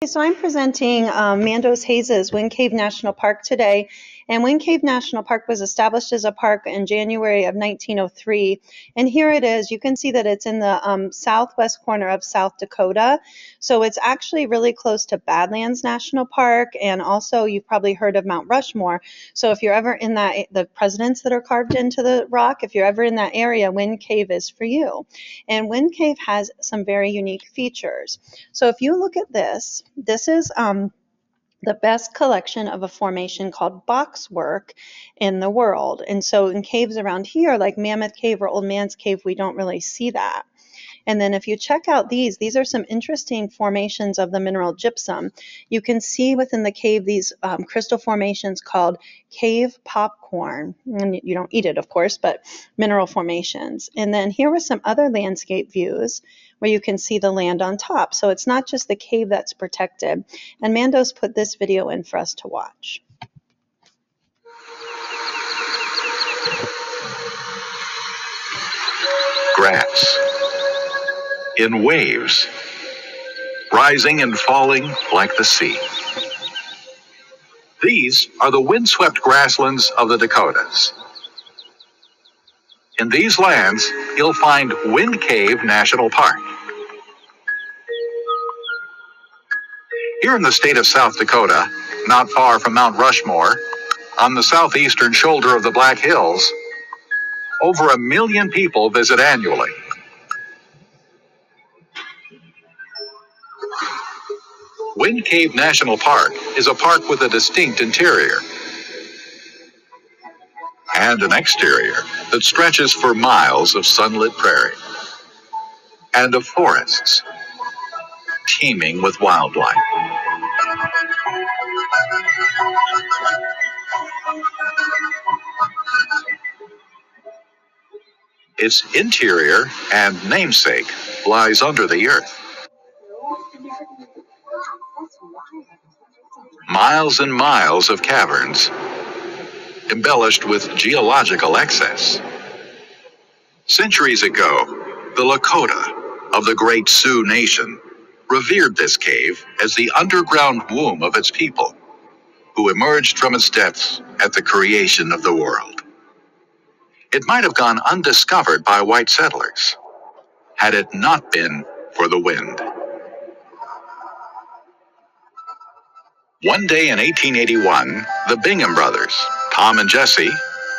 So I'm presenting Mandos Hayes' Wind Cave National Park today. And Wind Cave National Park was established as a park in January of 1903. And here it is. You can see that it's in the southwest corner of South Dakota. So it's actually really close to Badlands National Park. And also you've probably heard of Mount Rushmore. So if you're ever in that, the presidents that are carved into the rock, if you're ever in that area, Wind Cave is for you. And Wind Cave has some very unique features. So if you look at this is the best collection of a formation called boxwork in the world. And so in caves around here, like Mammoth Cave or Old Man's Cave, we don't really see that. And then if you check out these are some interesting formations of the mineral gypsum. You can see within the cave these crystal formations called cave popcorn. And you don't eat it, of course, but mineral formations. And then here were some other landscape views where you can see the land on top. So it's not just the cave that's protected. And Mandos put this video in for us to watch. Grass in waves, rising and falling like the sea. These are the windswept grasslands of the Dakotas. In these lands, you'll find Wind Cave National Park. Here in the state of South Dakota, not far from Mount Rushmore, on the southeastern shoulder of the Black Hills, over 1 million people visit annually. Wind Cave National Park is a park with a distinct interior and an exterior that stretches for miles of sunlit prairie and of forests teeming with wildlife. Its interior and namesake lies under the earth. Miles and miles of caverns, embellished with geological excess. Centuries ago, the Lakota of the Great Sioux Nation revered this cave as the underground womb of its people, who emerged from its depths at the creation of the world. It might have gone undiscovered by white settlers, had it not been for the wind. One day in 1881, the Bingham brothers, Tom and Jesse,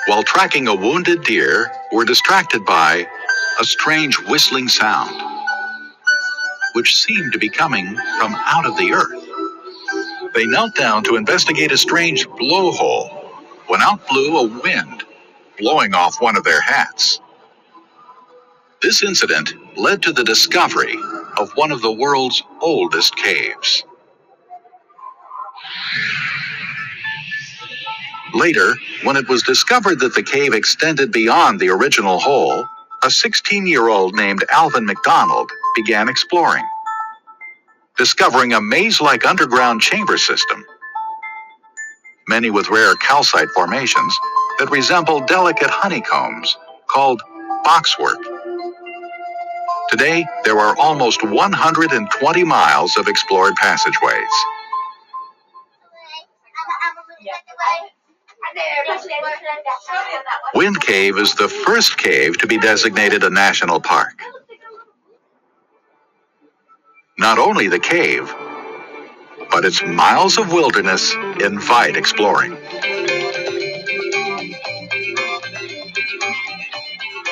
while tracking a wounded deer, were distracted by a strange whistling sound, which seemed to be coming from out of the earth. They knelt down to investigate a strange blowhole when out blew a wind, blowing off one of their hats. This incident led to the discovery of one of the world's oldest caves. Later, when it was discovered that the cave extended beyond the original hole, a 16-year-old named Alvin McDonald began exploring, discovering a maze-like underground chamber system, many with rare calcite formations that resemble delicate honeycombs called boxwork. Today, there are almost 120 miles of explored passageways. Wind Cave is the first cave to be designated a national park. Not only the cave, but its miles of wilderness invite exploring.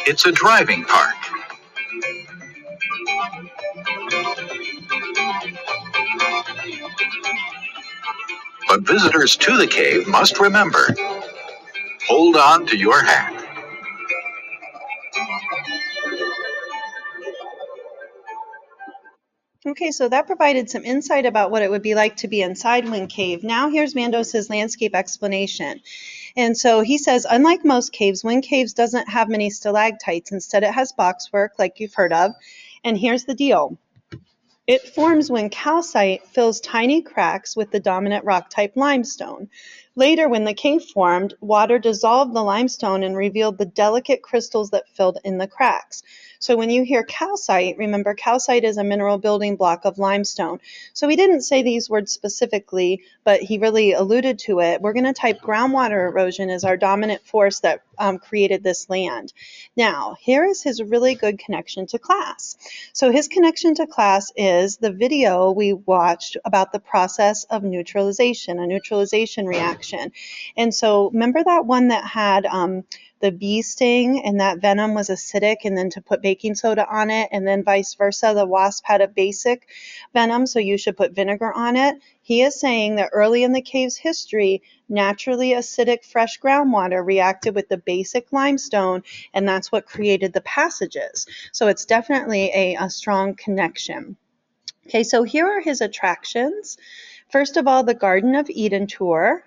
It's a driving park. But visitors to the cave must remember, hold on to your hat. Okay, so that provided some insight about what it would be like to be inside Wind Cave. Now here's Mandos' landscape explanation. And so he says, unlike most caves, Wind Caves doesn't have many stalactites. Instead, it has boxwork, like you've heard of. And here's the deal. It forms when calcite fills tiny cracks with the dominant rock type limestone. Later, when the cave formed, water dissolved the limestone and revealed the delicate crystals that filled in the cracks. So when you hear calcite, remember calcite is a mineral building block of limestone. So he didn't say these words specifically, but he really alluded to it. We're going to type groundwater erosion as our dominant force that created this land. Now, here is his really good connection to class. So his connection to class is the video we watched about the process of neutralization, a neutralization reaction. And so remember that one that had the bee sting and that venom was acidic, and then to put baking soda on it, and then vice versa, the wasp had a basic venom, so you should put vinegar on it. He is saying that early in the cave's history, naturally acidic fresh groundwater reacted with the basic limestone, and that's what created the passages. So it's definitely a strong connection. Okay, so here are his attractions. First of all, the Garden of Eden tour.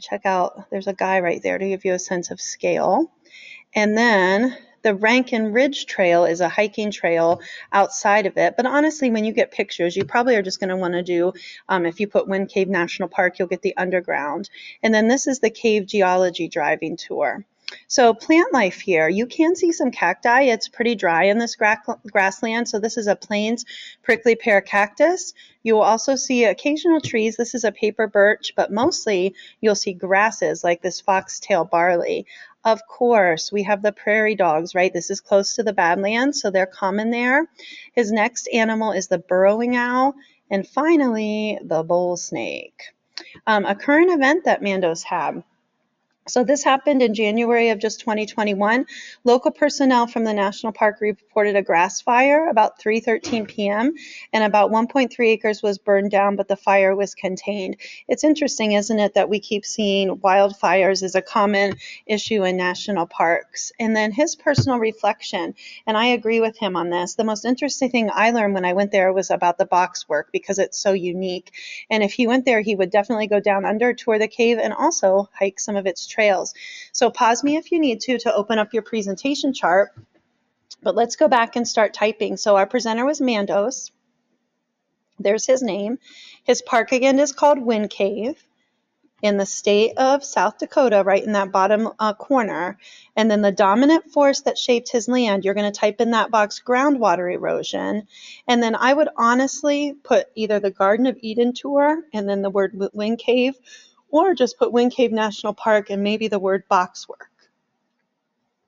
Check out, there's a guy right there to give you a sense of scale. And then the Rankin Ridge Trail is a hiking trail outside of it. But honestly, when you get pictures, you probably are just going to want to do, if you put Wind Cave National Park, you'll get the underground. And then this is the cave geology driving tour. So plant life here, you can see some cacti. It's pretty dry in this grassland. So this is a plains prickly pear cactus. You will also see occasional trees. This is a paper birch, but mostly you'll see grasses like this foxtail barley. Of course, we have the prairie dogs, right? This is close to the Badlands, so they're common there. His next animal is the burrowing owl. And finally, the bull snake. A current event that Mandos had. So this happened in January of just 2021. Local personnel from the national park reported a grass fire about 3:13 p.m. and about 1.3 acres was burned down, but the fire was contained. It's interesting, isn't it, that we keep seeing wildfires as a common issue in national parks. And then his personal reflection, and I agree with him on this. The most interesting thing I learned when I went there was about the box work because it's so unique. And if he went there, he would definitely go down under, tour the cave, and also hike some of its trails. So pause me if you need to open up your presentation chart, but let's go back and start typing. So our presenter was Mandos. There's his name. His park again is called Wind Cave in the state of South Dakota, right in that bottom corner. And then the dominant force that shaped his land, you're going to type in that box groundwater erosion. And then I would honestly put either the Garden of Eden tour and then the word Wind Cave, or just put Wind Cave National Park and maybe the word boxwork.